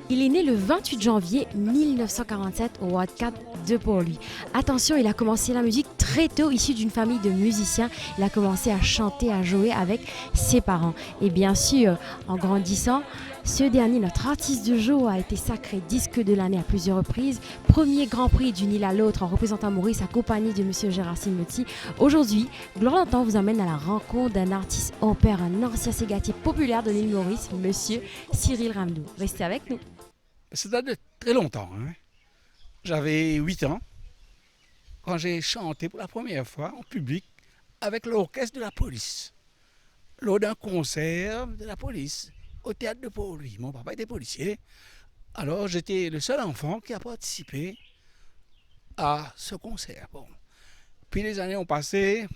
Il est né le 28 janvier 1947 au Wildcat de Port-Louis. Attention, il a commencé la musique très tôt, issu d'une famille de musiciens. Il a commencé à chanter, à jouer avec ses parents. Et bien sûr, en grandissant, ce dernier, notre artiste du jour, a été sacré disque de l'année à plusieurs reprises. Premier Grand Prix d'une île à l'autre en représentant Maurice, accompagné de M. Gérard Silmetti. Aujourd'hui, Gloire d'Antan vous emmène à la rencontre d'un artiste hors pair, un ancien ségatier populaire de l'île Maurice, M. Cyril Ramdou. Restez avec nous. Ça date de très longtemps. J'avais 8 ans quand j'ai chanté pour la première fois en public avec l'orchestre de la police lors d'un concert de la police au théâtre de Port-Louis. Mon papa était policier, alors j'étais le seul enfant qui a participé à ce concert. Bon. Puis les années ont passé.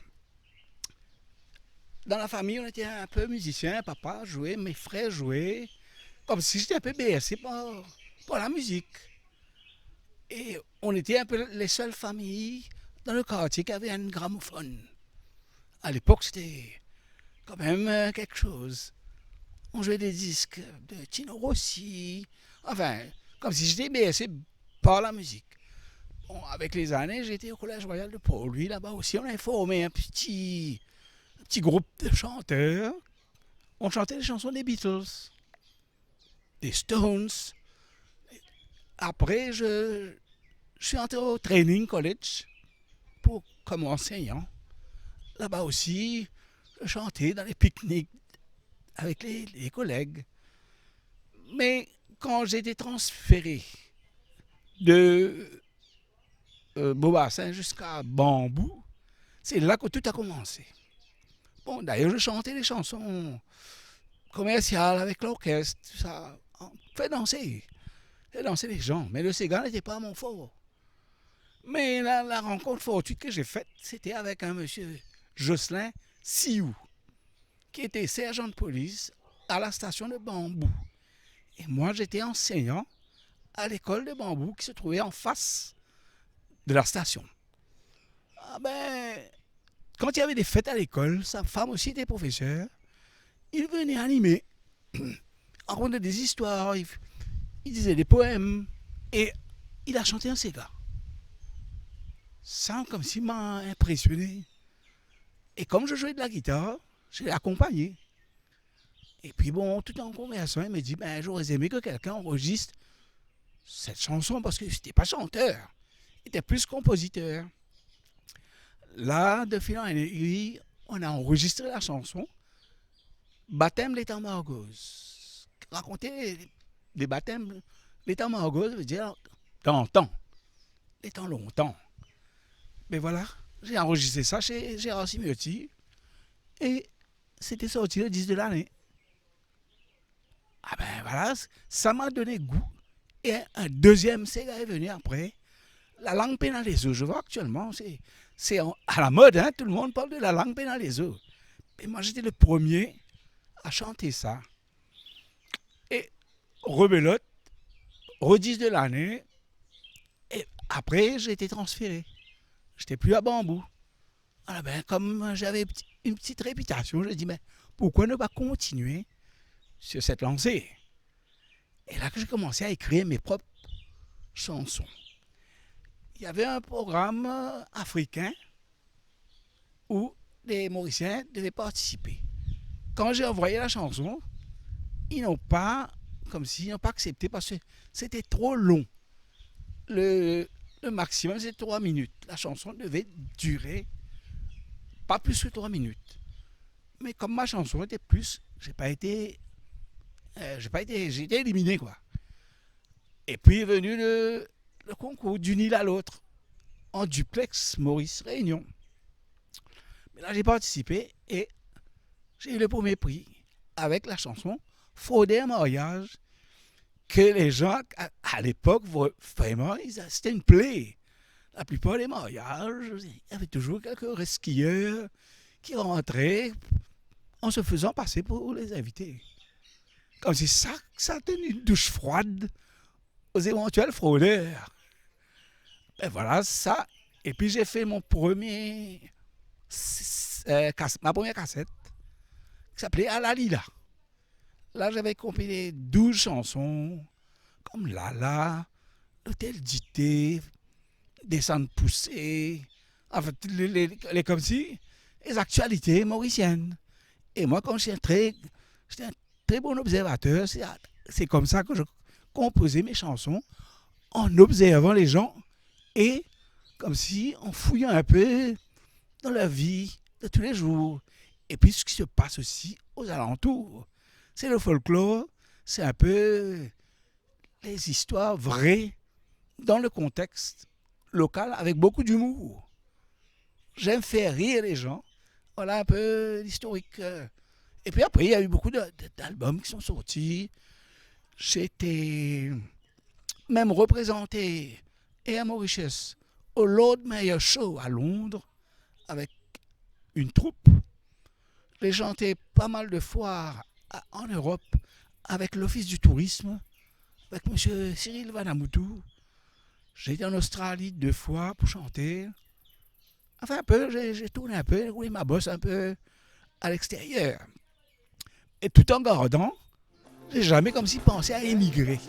Dans la famille, on était un peu musiciens. Papa jouait, mes frères jouaient, comme si j'étais un peu bercé par la musique. Et on était un peu les seules familles dans le quartier qui avaient un gramophone. À l'époque, c'était quand même quelque chose. On jouait des disques de Tino Rossi, enfin, comme si j'étais bercé par la musique. Bon, avec les années, j'étais au Collège Royal de Port-Louis. Là-bas aussi, on avait formé un petit groupe de chanteurs. On chantait les chansons des Beatles, des Stones. Après, je suis entré au Training College comme enseignant. Là-bas aussi, je chantais dans les pique-niques avec les collègues. Mais quand j'ai été transféré de Beaubassin jusqu'à Bambou, c'est là que tout a commencé. Bon, d'ailleurs, je chantais les chansons commerciales avec l'orchestre, tout ça. Fait danser les gens. Mais le Ségan n'était pas mon fort. Mais la rencontre fortuite que j'ai faite, c'était avec un monsieur Jocelyn Sioux, qui était sergent de police à la station de Bambou. Et moi, j'étais enseignant à l'école de Bambou qui se trouvait en face de la station. Ah ben, quand il y avait des fêtes à l'école, sa femme aussi était professeure, il venait animer, raconter des histoires, il disait des poèmes, et il a chanté un Séga. Ça, comme s'il m'a impressionné. Et comme je jouais de la guitare, je l'ai accompagné. Et puis bon, tout en conversant, il m'a dit, ben, j'aurais aimé que quelqu'un enregistre cette chanson, parce que c'était pas chanteur, il était plus compositeur. Là, de fil en aiguille, on a enregistré la chanson Baptême des Tamargos. Raconter les baptêmes, les Tamargos veut dire dans le temps, les temps longtemps. Mais voilà, j'ai enregistré ça chez Gérard Silmetti et c'était sorti le 10 de l'année. Ah ben voilà, ça m'a donné goût. Et un deuxième Séga est venu après. La langue pénale des eaux. Je vois actuellement, c'est à la mode, hein, tout le monde parle de la langue pénale des eaux. Et moi, j'étais le premier à chanter ça. Et rebelote, redis de l'année. Et après, j'ai été transféré. J'étais plus à Bambou. Alors ben, comme j'avais une petite réputation, je dis, mais pourquoi ne pas continuer sur cette lancée? Et là que j'ai commencé à écrire mes propres chansons. Il y avait un programme africain où les Mauriciens devaient participer. Quand j'ai envoyé la chanson, ils n'ont pas, comme s'ils n'ont pas accepté parce que c'était trop long. Le maximum, c'est 3 minutes. La chanson devait durer pas plus que 3 minutes. Mais comme ma chanson était plus, j'ai été éliminé, quoi. Et puis est venu le concours d'une île à l'autre, en duplex Maurice Réunion. Mais là, j'ai participé et j'ai eu le premier prix avec la chanson Frauder un mariage, que les gens, à l'époque, vraiment, c'était une plaie. La plupart des mariages, il y avait toujours quelques resquilleurs qui rentraient en se faisant passer pour les invités. Comme si ça tenait une douche froide aux éventuels fraudeurs. Ben voilà ça. Et puis j'ai fait ma première cassette qui s'appelait Alalila. Là, j'avais compilé 12 chansons comme Lala, L'Hôtel Dité, Descendre poussée, en fait, comme si, les actualités mauriciennes. Et moi, quand j'étais un très bon observateur, c'est comme ça que je composais mes chansons, en observant les gens et comme si en fouillant un peu dans leur vie de tous les jours. Et puis ce qui se passe aussi aux alentours. C'est le folklore, c'est un peu les histoires vraies dans le contexte local avec beaucoup d'humour. J'aime faire rire les gens. Voilà un peu l'historique. Et puis après, il y a eu beaucoup d'albums qui sont sortis. J'ai été même représenté et à Mauritius au Lord Mayor Show à Londres avec une troupe. J'ai chanté pas mal de fois en Europe avec l'Office du tourisme, avec M. Cyril Vanamoutou. J'ai été en Australie 2 fois pour chanter. Enfin, un peu, j'ai tourné un peu, j'ai roulé ma bosse un peu à l'extérieur. Et tout en gardant, j'ai jamais comme si pensé à émigrer.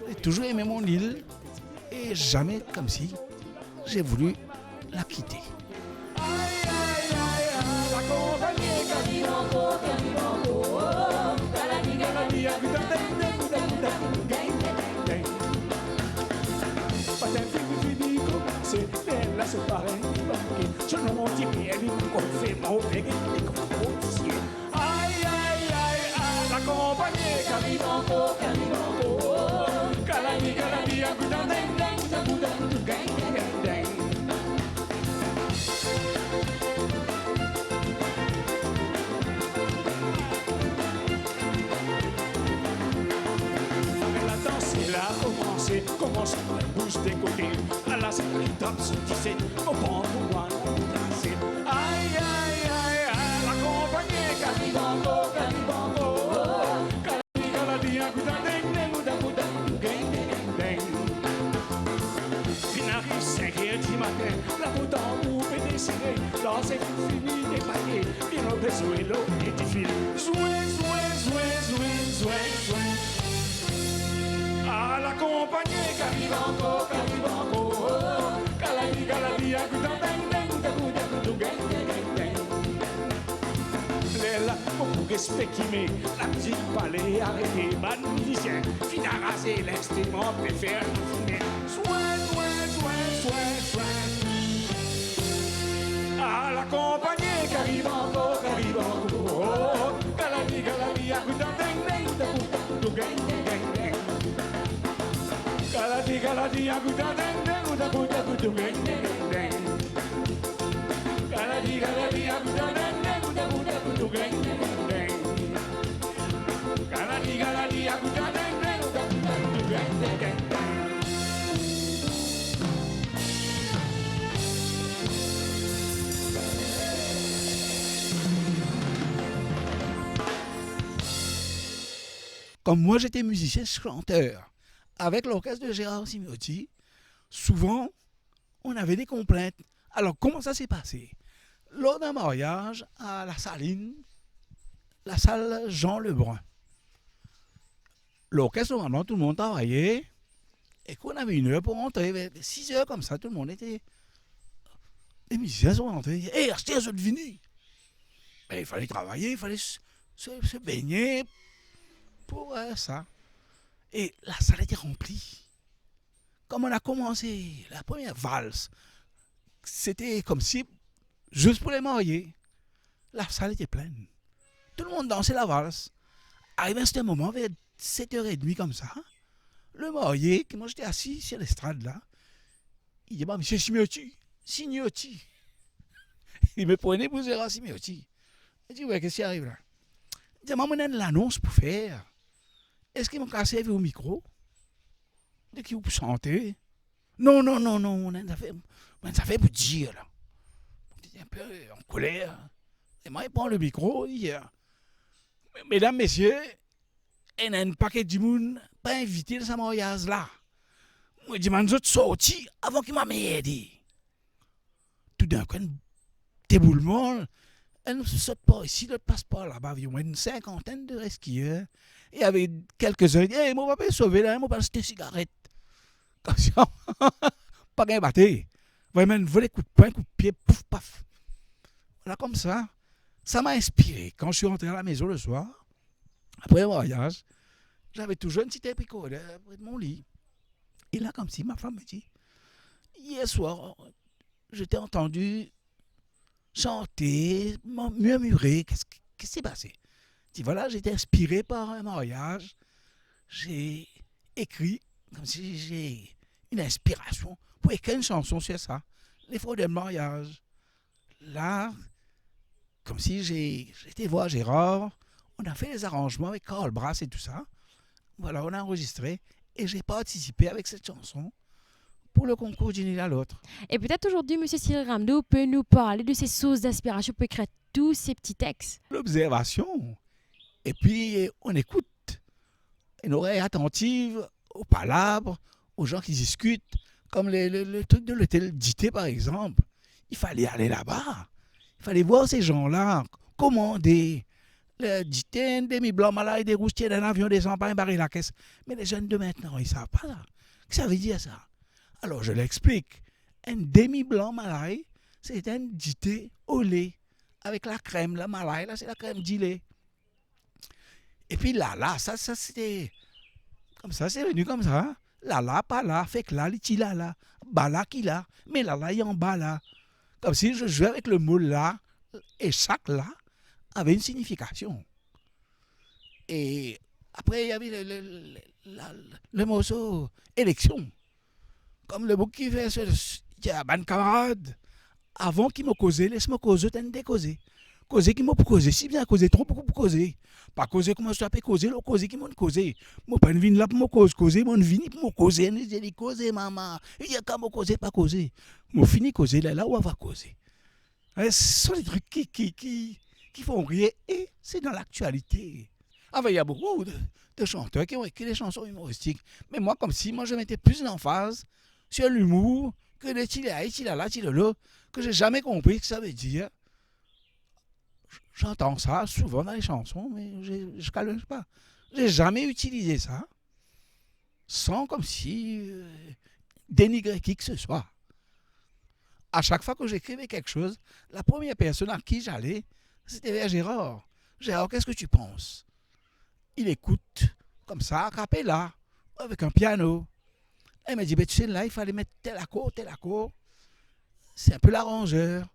J'ai toujours aimé mon île et jamais comme si j'ai voulu la quitter. Commence par la bouche des côtés, à la scène, les dames se disaient, au banc, au loin, au tracé. Aïe, aïe, aïe, aïe, la compagnie, Calibango, Calibango, Caladia, Gouda, Deng, Deng, Gouda, Gouda, Deng, Deng, Deng. Finari, 5h du matin, la route en boue est dessinée, dans cette fini des paillets, et nos besoins, l'eau et du fil. Zoué, zoué, zoué, zoué, zoué, zoué. À la compagnie, Calibango, Calibango, Caladi, Caladi, Agouda, Deng, Deng, Gouda, Gouda, Gouda, Deng, Deng, Deng. Les là, on pourrait spéculer, la musique fallait arrêter, ban musicien, fin à raser l'instrument, préfère fumer. Soin, soin, soin, soin, soin. À la compagnie, Calibango, Calibango, Caladi, Caladi, Agouda, Deng, Deng, Gouda, Gouda, Deng, Deng, Deng. Galadi, galadi, aguda, deng, deng, uda, guda, gudu, deng, deng, deng. Galadi, galadi, aguda, deng, deng, uda, guda, gudu, deng, deng, deng. Galadi, galadi, aguda, deng, deng, uda, guda, gudu, deng, deng, deng. Comme moi, j'étais musicien chanteur. Avec l'orchestre de Gérard Simeotti, souvent, on avait des complaintes. Alors, comment ça s'est passé? Lors d'un mariage à la Saline, la salle Jean Lebrun, l'orchestre, normalement, tout le monde travaillait, et qu'on avait 1 heure pour rentrer, 6 heures comme ça, tout le monde était... Les musiciens sont rentrés, ils disaient, hé, achetez un jeu de vinyle. Il fallait travailler, il fallait se baigner pour ça. Et la salle était remplie. Comme on a commencé la première valse, c'était comme si, juste pour les mariés, la salle était pleine. Tout le monde dansait la valse. Arrivé à ce moment, vers 7h30 comme ça, le marié, moi j'étais assis sur l'estrade là, il dit, bah, monsieur Simeotti. Il me prenait pour Gérard Simeotti. Il dit, ouais, qu'est-ce qui arrive là? Il dit, maman, on a l'annonce pour faire. Est-ce qu'ils m'ont cassé au micro? Dès qu'ils vous chanter? Non, on a fait pour dire là. On était un peu en colère. Et moi, il prend le micro, il dit, mesdames, messieurs, il y a un paquet de monde pas invité de ce mariage là. Moi, je dis, man, je suis sorti avant qu'il m'a aidé. Tout d'un coup, un déboulement, elle ne saute pas ici, elle ne passe pas là-bas. Il y a une cinquantaine de skieurs. Il y avait quelques-uns qui disaient, hey, moi, je vais sauver là, moi, je vais acheter une cigarette. Comme ça, pas gagné batté. Vraiment, un vrai coup de poing, coup de pied, pouf, paf. Voilà, comme ça. Ça m'a inspiré. Quand je suis rentré à la maison le soir, après le voyage, j'avais toujours un petit épicoré près de mon lit. Et là, comme si ma femme me dit, hier soir, je t'ai entendu chanter, murmurer. Qu'est-ce qui s'est passé? Je dis, voilà, j'ai été inspiré par un mariage. J'ai écrit, comme si j'ai une inspiration pour écrire une chanson sur ça. Les faux de mariage. Là, comme si j'ai été voir Gérard, on a fait les arrangements avec Carl Brass et tout ça. Voilà, on a enregistré et j'ai participé avec cette chanson pour le concours d'une île à l'autre. Et peut-être aujourd'hui, M. Cyril Ramdo peut nous parler de ses sources d'inspiration pour écrire tous ces petits textes. L'observation, et puis on écoute, une oreille attentive aux palabres, aux gens qui discutent, comme le truc de l'hôtel Dité par exemple. Il fallait aller là-bas, il fallait voir ces gens-là commander. Le Dité, un demi-blanc malade, des roustiers d'un avion, des champagnes, barrer la caisse. Mais les jeunes de maintenant, ils ne savent pas. Qu'est-ce que ça veut dire ça? Alors je l'explique. Un demi-blanc malade, c'est un Dité au lait, avec la crème, la malade, là c'est la crème d'illet. Et puis là, ça c'était comme ça, c'est venu comme ça. Là, pas là, fait que là, l'iti là, bas là, qui là, mais là, il y a en bas là. Comme si je jouais avec le mot là, et chaque là avait une signification. Et après, il y avait le morceau élection. Comme le bouc qui fait, il y a un camarade, avant qu'il me cause, laisse-moi causer, t'as une causer. Causer qui m'a pour causer, si bien causer, trop beaucoup pour causer. Pas causer comme je t'appelle causer, le causer qui m'a causé. Moi, pas une vine là pour me causer, moi, une vine pour me causer. Je dis causer, maman. Il y a qu'à me causer, pas causer. Moi, fini causer, là où on va causer. Ce sont des trucs qui font rire et c'est dans l'actualité. Enfin, il y a beaucoup de chanteurs qui ont écrit des chansons humoristiques. Mais moi, comme si, moi, je mettais plus d'emphase sur l'humour que les tila là, que j'ai jamais compris ce que ça veut dire. J'entends ça souvent dans les chansons, mais je ne calme pas. J'ai jamais utilisé ça sans comme si dénigrer qui que ce soit. À chaque fois que j'écrivais quelque chose, la première personne à qui j'allais, c'était vers Gérard. Gérard, qu'est-ce que tu penses? Il écoute comme ça, a cappella, avec un piano. Il m'a dit, tu sais, là, il fallait mettre tel accord, tel accord. C'est un peu l'arrangeur.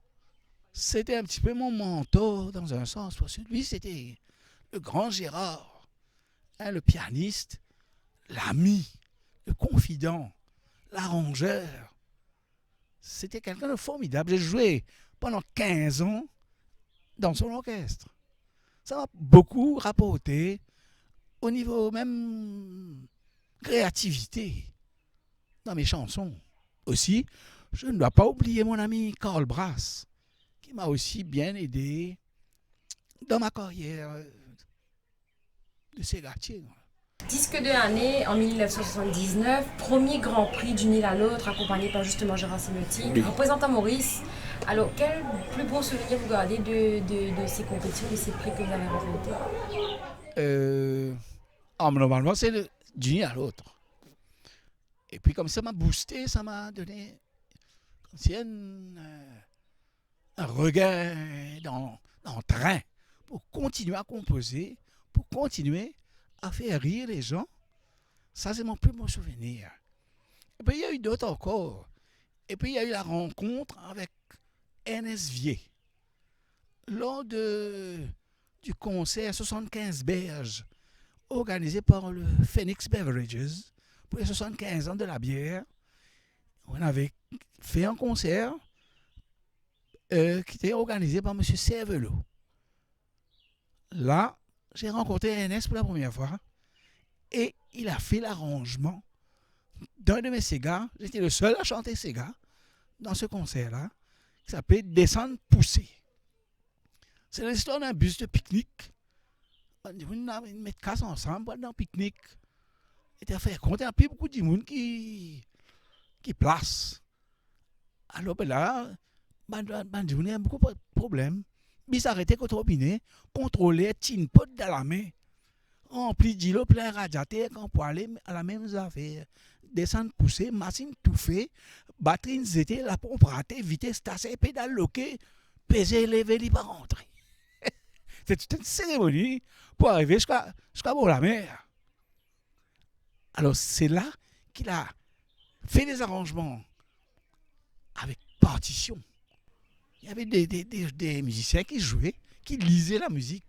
C'était un petit peu mon mentor dans un sens, parce que lui, c'était le grand Gérard, hein, le pianiste, l'ami, le confident, l'arrangeur. C'était quelqu'un de formidable. J'ai joué pendant 15 ans dans son orchestre. Ça m'a beaucoup rapporté au niveau même créativité dans mes chansons. Aussi, je ne dois pas oublier mon ami Carl Brass, qui m'a aussi bien aidé dans ma carrière de ségatier. Disque de l'année en 1979, premier Grand Prix d'une île à l'autre, accompagné par justement Gérard Simetti, représentant Maurice. Alors, quel plus beau souvenir vous gardez de ces compétitions, de ces prix que vous avez remportés? Normalement, c'est d'une île à l'autre. Et puis, comme ça m'a boosté, ça m'a donné comme si un regain d'entrain pour continuer à composer, pour continuer à faire rire les gens. Ça, c'est mon plus beau souvenir. Et puis, il y a eu d'autres encore. Et puis, il y a eu la rencontre avec Ernest Vier. Lors du concert 75 Berges, organisé par le Phoenix Beverages, pour les 75 ans de la bière, on avait fait un concert qui était organisé par M. Cervelot. Là, j'ai rencontré Ernest pour la première fois et il a fait l'arrangement d'un de mes Sega. J'étais le seul à chanter Sega dans ce concert-là, qui s'appelait Descendre pousser. C'est l'histoire d'un bus de pique-nique. On met casse ensemble dans un pique-nique. Et tu as fait compte, il y a plus beaucoup de monde qui qui place. Alors ben là, il y a beaucoup de problèmes. Bis arrêté contre robinet, contrôler, tin pot dans la main, rempli d'îlot, plein radiateur, quand pour aller à la même affaire. Descendre, pousser, machine tout fait, batterie zété, la pompe ratée, vitesse tassée, pédale loquée, peser, lever, il pas rentrer. C'est toute une cérémonie pour arriver jusqu'à la mer. Alors c'est là qu'il a fait des arrangements avec partition. Il y avait des musiciens qui jouaient, qui lisaient la musique.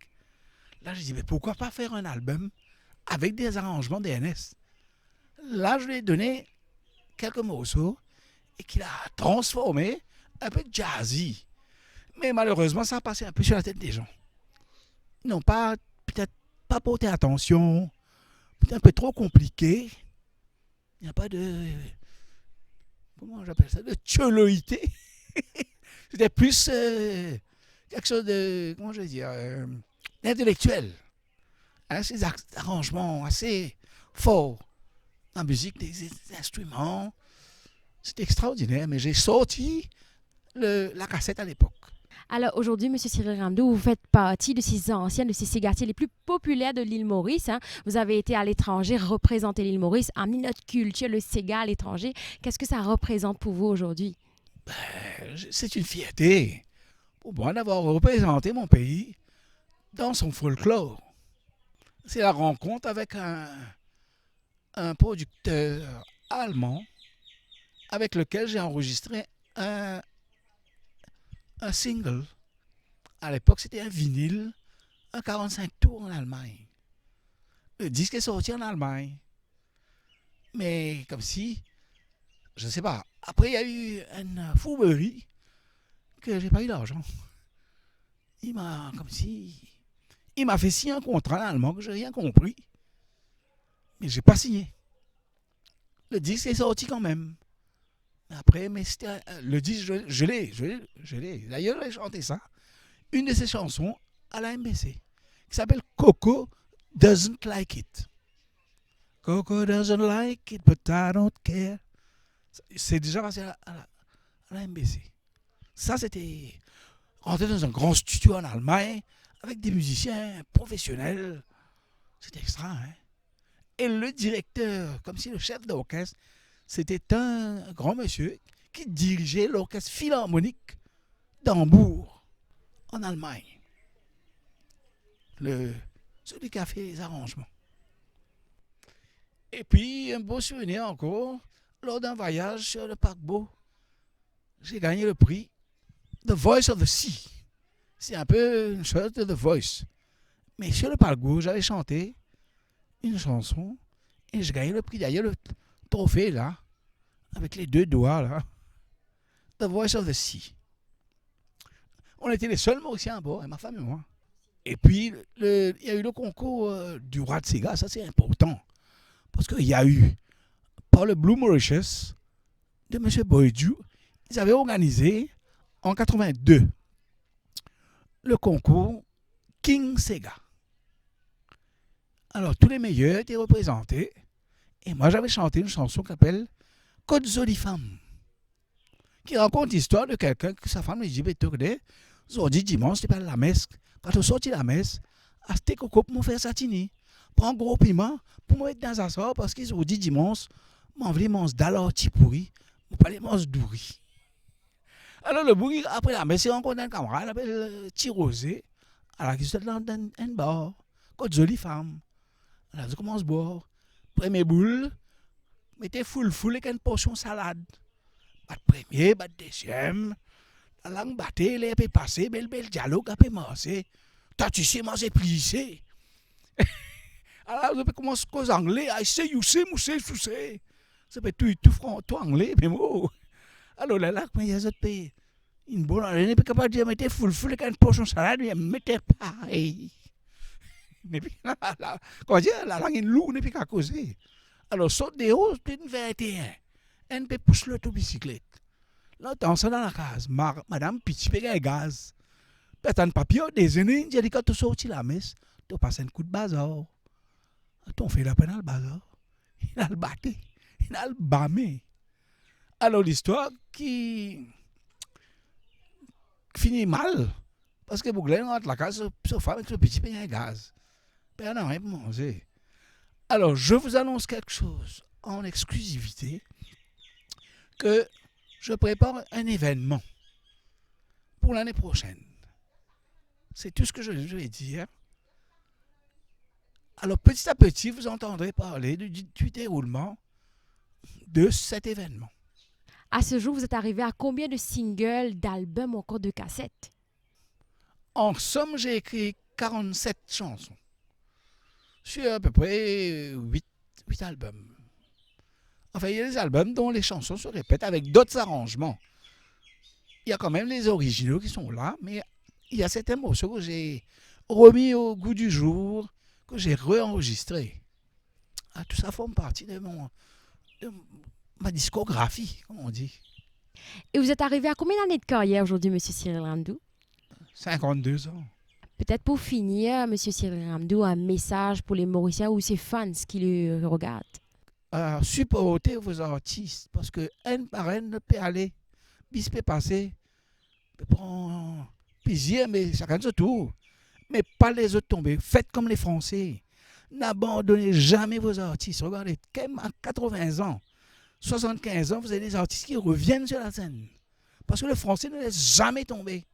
Là, je dis, mais pourquoi pas faire un album avec des arrangements DNS? Là, je lui ai donné quelques morceaux et qu'il a transformé un peu jazzy. Mais malheureusement, ça a passé un peu sur la tête des gens. Ils n'ont pas, peut-être pas porté attention, peut-être un peu trop compliqué. Il n'y a pas de, comment j'appelle ça, de tcholoïté. C'était plus quelque chose de, comment je vais dire, d'intellectuel. Hein, ces arrangements assez forts en musique, des instruments. C'était extraordinaire, mais j'ai sorti la cassette à l'époque. Alors aujourd'hui, M. Cyril Ramdou, vous faites partie de ces anciens, de ces quartiers les plus populaires de l'île Maurice. Hein. Vous avez été à l'étranger, représenter l'île Maurice, amener notre culture, le Sega à l'étranger. Qu'est-ce que ça représente pour vous aujourd'hui? C'est une fierté pour moi d'avoir représenté mon pays dans son folklore. C'est la rencontre avec un producteur allemand avec lequel j'ai enregistré un single. À l'époque, c'était un vinyle, un 45 tours en Allemagne. Le disque est sorti en Allemagne. Mais comme si, je ne sais pas, après il y a eu une fourberie que j'ai pas eu d'argent. Il m'a fait signer un contrat en allemand que j'ai rien compris. Mais j'ai pas signé. Le disque est sorti quand même. Après, mais c'était le disque, je l'ai. D'ailleurs, j'ai chanté ça. Une de ses chansons à la MBC, qui s'appelle Coco Doesn't Like It. Coco doesn't like it, but I don't care. C'est déjà passé à la MBC. Ça, c'était rentrer dans un grand studio en Allemagne avec des musiciens professionnels. C'était extra, hein? Et le directeur, comme si le chef d'orchestre, c'était un grand monsieur qui dirigeait l'orchestre philharmonique d'Hambourg, en Allemagne. Celui qui a fait les arrangements. Et puis, un beau souvenir encore, lors d'un voyage sur le paquebot, j'ai gagné le prix The Voice of the Sea. C'est un peu une chose de The Voice. Mais sur le paquebot, j'avais chanté une chanson et j'ai gagné le prix. D'ailleurs, le trophée là, avec les deux doigts là, The Voice of the Sea. On était les seuls Mauriciens à bord, ma femme et moi. Et puis, il y a eu le concours du roi de Sega, ça c'est important. Parce qu'il y a eu, par le Blue Mauritius de M. Boydieu, ils avaient organisé en 82 le concours King Sega. Alors, tous les meilleurs étaient représentés. Et moi, j'avais chanté une chanson qui s'appelle Côte Jolie Femme, qui raconte l'histoire de quelqu'un que sa femme lui dit, aujourd'hui, dimanche, tu parles la messe. Quand tu sortis la messe, acheter coco pour me faire satiner. Prends un gros piment pour me mettre dans un sort parce qu'ils ont dit dimanche, m'en voulait manger d'alors petit pourri, m'en parler manger douri. Alors le bourri, après la messe, il rencontre un camarade, il appelle Tirosé, alors qui se dans un bar, Côte Jolie Femme. Alors je commence à boire. Premier boule, mettez full avec une portion salade. Bat premier, bat deuxième. La langue battée, les peut passer, bel dialogue, peut marcher. T'as tu sais, manger plissé. Alors je peux commencer à causer anglais, I say, you say, moussé, soussé. Ça peut tout anglais, mais moi. Alors là, quand il y a ça, une bonne année, pas capable de dire, mettez full avec une portion salade, mais mettez pareil. Comment dire, la langue est lourde, n'est pas qu'à causer. Alors, saute des hausses, une 21. Elle peut pousser l'autobicyclette. Là, dans ça dans la case, madame, petit peu de gaz. Peut-être un papier, des années, j'ai dit, quand tu sortis la messe, tu passes un coup de bazar. Tu fais la peine à le bazar. Il a le batté, il a le bâmé. Alors l'histoire qui finit mal, parce que Bouglen rentre la case, sa femme avec le petit pain à gaz. Ben non, rien pour manger. Alors je vous annonce quelque chose en exclusivité, que je prépare un événement pour l'année prochaine. C'est tout ce que je vais dire. Alors petit à petit, vous entendrez parler du déroulement de cet événement. À ce jour, vous êtes arrivé à combien de singles, d'albums ou encore de cassettes? En somme, j'ai écrit 47 chansons sur à peu près 8 albums. Enfin, il y a des albums dont les chansons se répètent avec d'autres arrangements. Il y a quand même les originaux qui sont là, mais il y a certains morceaux que j'ai remis au goût du jour, que j'ai réenregistrés. Ah, tout ça forme partie de ma discographie, comme on dit. Et vous êtes arrivé à combien d'années de carrière aujourd'hui, Monsieur Cyril Ramdou? 52 ans. Peut-être pour finir, Monsieur Cyril Ramdou, un message pour les Mauriciens ou ses fans qui le regardent. Supportez vos artistes, parce que un par un ne peut aller, bis peut passer, peut prendre plaisir, mais chacun son tour. Mais pas les autres tomber. Faites comme les Français. N'abandonnez jamais vos artistes. Regardez, même à 80 ans, 75 ans, vous avez des artistes qui reviennent sur la scène. Parce que le Français ne laisse jamais tomber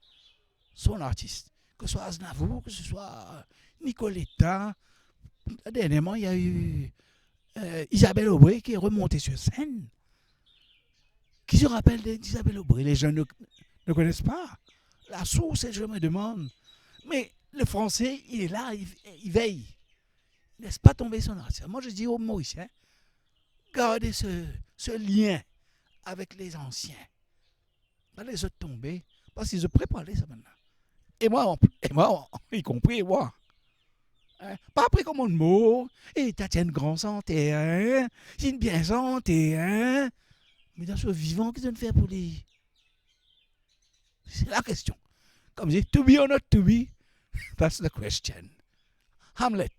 son artiste. Que ce soit Aznavour, que ce soit Nicoletta. Dernièrement, il y a eu Isabelle Aubray qui est remontée sur scène. Qui se rappelle d'Isabelle Aubray? Les jeunes ne connaissent pas. La source, je me demande. Mais le Français, il est là, il veille. Il ne laisse pas tomber son artiste. Moi, je dis aux Mauriciens, gardez ce lien avec les anciens. Pas les autres tomber, parce qu'ils ont préparé ça maintenant. Et moi, y compris moi. Hein? Pas après comme on mot, et Tatiane Grand santé, hein? C'est une bien santé, hein? Mais dans ce vivant, qu'est-ce qu'on fait pour les... C'est la question. Comme je dis, to be or not to be, that's the question. Hamlet.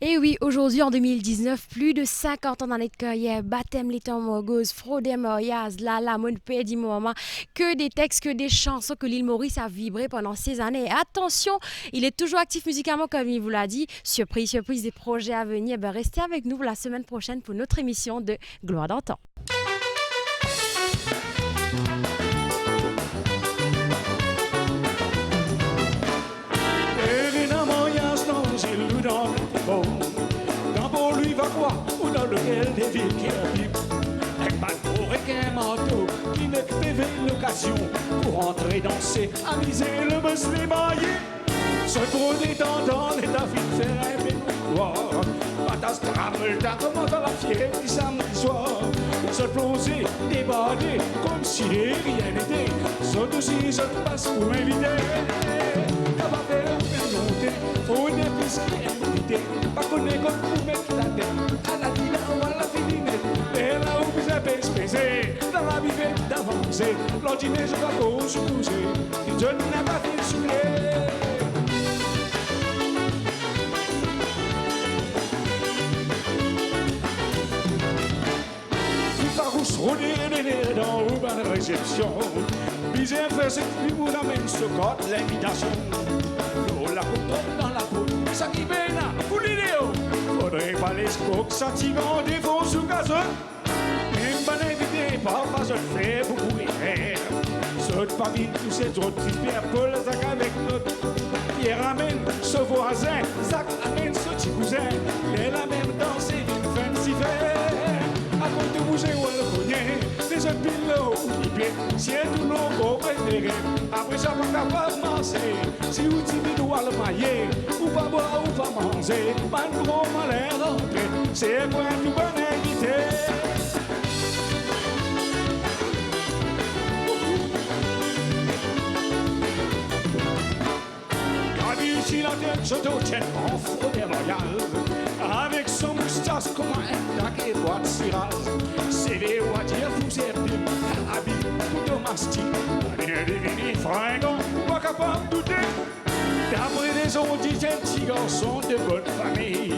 Et oui, aujourd'hui, en 2019, plus de 50 ans d'années de carrière, baptême les temps morgos, fraude Moriaz, Lala, mon père du moment, que des textes, que des chansons que l'île Maurice a vibré pendant ces années. Et attention, il est toujours actif musicalement, comme il vous l'a dit. Surprise, des projets à venir. Ben, restez avec nous la semaine prochaine pour notre émission de Gloire d'antan. Dans pour lui va quoi, ou dans lequel des villes qui habitent. Un bateau et un manteau qui ne prévait l'occasion pour entrer danser, amuser le bus les maillés. Se gros détendant les David faire un bénoir. Patas tramel ta comment dans la fière du samedi soir. Se plonger, déballer comme si rien n'était. Saute aussi, je passe pour inviter. Faut des biscuits invités, pas connaître pour mettre la tête à la dîner ou à la filinette. Et là où vous avez spésé, dans la vivette d'avancer, l'ordinaire je vais pas se pousser, je n'ai pas fait soulever. Farouche rôder dans une réception, bizarre faire ce qui vous amène ce code l'invitation. La coupe dans la peau, ça qui vient là, pour l'idéo. Faudrait pas les scrocs, satigant des faux sous gazeux. Même pas l'invité, parfois je le fais beaucoup rire. Saute pas vite, tous ces autres qui Pierre Paul, Zach avec notre Pierre amène ce voisin, Zach amène ce petit cousin. Elle a même dansé d'une fin si fait. À côté de bouger ou le cogner, les autres pilotes, si elle tout l'eau préféré. Après ça, pas capable de manger. Si vous timide ou à le mailler, ou pas boire ou pas manger, pas de gros malheur rentré, c'est un point tout bon invité. Gabi, si la tête se tient en fraude royale, avec son moustache comme un tac et boîte de cirage, c'est les voitures vous êtes habits tout domestique, rien deviner fringant, pas capable de douter. D'après les autres, disent un petit garçon de bonne famille,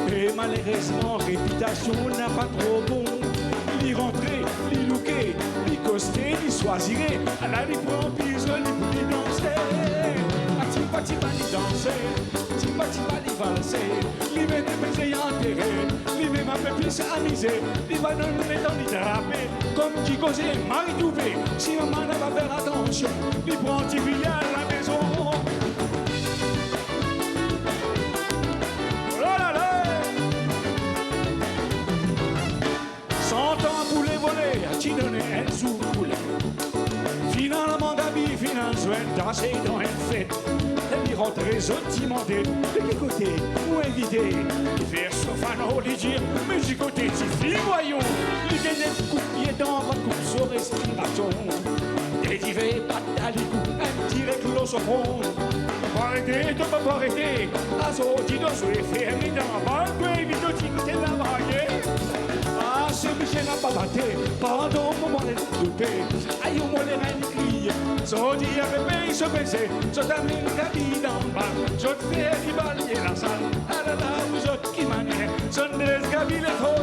mais malheureusement, réputation n'a pas trop bon. l'y rentrer, l'y looker, l'y coster, l'y choisirait. À la l'y prend pise, l'y danser. A tipa l'y danser, tipa l'y valser. L'y met des baisers enterrés, l'y met ma pépice amusée. L'y va dans le mettant l'y draper, comme qui causait Marie Doubé. Si maman n'a pas faire attention, l'y prend petit billet à la maison. Oh là là! 100 ans pour les voler, à qui donner un sous poulet. Finalement d'habits, finalement danser dans une fête. Elle y rentrer sentimentée, de quel côté ou invité. Faire sofano, les dire, mais du côté si voyons. Les gagner coup de pied dans ma coupe sur respiration. Des divers pattes à l'écoute, un direct l'os au fond. Pas arrêter, de pas arrêter. À ce dit de jouer fermé dans ma balle, puis vite de t'écouter la baguette. Ah, ce Michel n'a pas battu, pendant un moment de douter. Aïe, au moins les reines crient. So dit avec pays se baisser, so t'amène la vie d'en bas. Je te fais balayer la salle, à la table, vous autres qui maniez. Son des gavines trop.